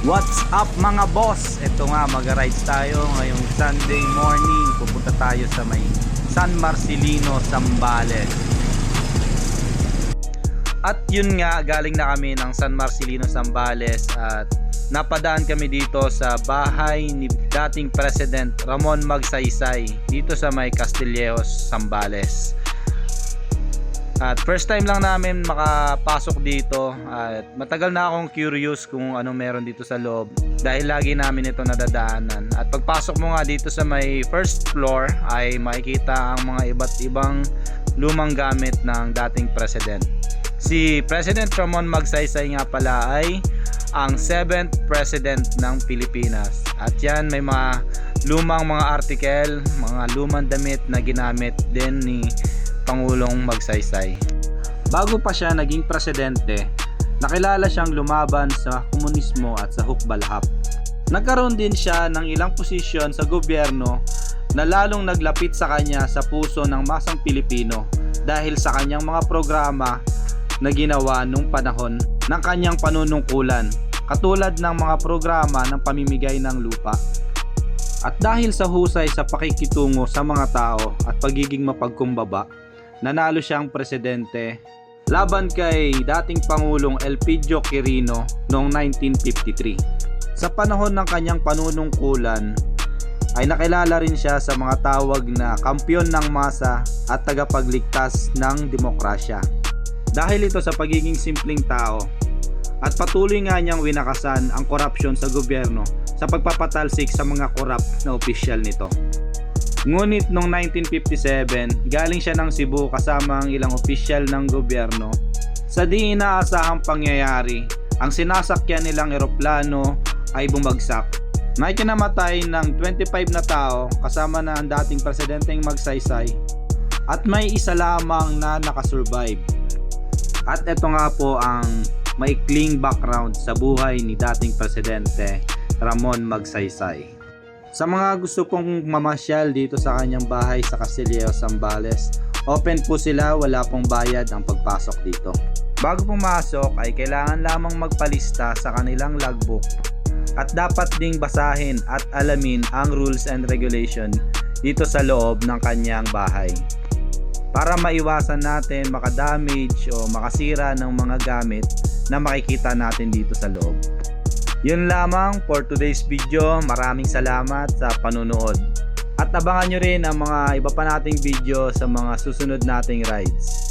What's up mga boss? Ito nga, mag-rides tayo ngayong Sunday morning. Pupunta tayo sa may San Marcelino, Zambales. At yun nga, galing na kami ng San Marcelino, Zambales at napadaan kami dito sa bahay ni dating President Ramon Magsaysay dito sa may Castillejos, Zambales. At first time lang namin makapasok dito at matagal na akong curious kung ano meron dito sa loob dahil lagi namin ito nadadaanan. At pagpasok mo nga dito sa may first floor ay makikita ang mga iba't ibang lumang gamit ng dating president. Si President Ramon Magsaysay nga pala ay ang 7th President ng Pilipinas. At yan, may mga lumang mga article, mga lumang damit na ginamit din ni Pangulong Magsaysay. Bago pa siya naging presidente, nakilala siyang lumaban sa komunismo at sa hukbalhap. Nagkaroon din siya ng ilang posisyon sa gobyerno na lalong naglapit sa kanya sa puso ng masang Pilipino dahil sa kanyang mga programa na ginawa nung panahon ng kanyang panunungkulan, katulad ng mga programa ng pamimigay ng lupa. At dahil sa husay sa pakikitungo sa mga tao at pagiging mapagkumbaba, nanalo siyang presidente laban kay dating Pangulong Elpidio Quirino noong 1953. Sa panahon ng kanyang panunungkulan ay nakilala rin siya sa mga tawag na kampyon ng masa at tagapagligtas ng demokrasya. Dahil ito sa pagiging simpleng tao at patuloy nga niyang winakasan ang korupsyon sa gobyerno sa pagpapatalsik sa mga korap na opisyal nito. Ngunit noong 1957, galing siya ng Cebu kasama ang ilang opisyal ng gobyerno. Sa di inaasahang pangyayari, ang sinasakyan nilang eroplano ay bumagsak. May kinamatay ng 25 na tao kasama na ang dating presidenteng Magsaysay at may isa lamang na nakasurvive. At ito nga po ang maikling background sa buhay ni dating presidente Ramon Magsaysay. Sa mga gusto pong mamasyal dito sa kanyang bahay sa Castillejos, Zambales, open po sila, wala pong bayad ang pagpasok dito. Bago pumasok ay kailangan lamang magpalista sa kanilang logbook at dapat ding basahin at alamin ang rules and regulation dito sa loob ng kanyang bahay para maiwasan natin makadamage o makasira ng mga gamit na makikita natin dito sa loob. Yun lamang for today's video. Maraming salamat sa panunood. At abangan nyo rin ang mga iba pa nating video sa mga susunod nating rides.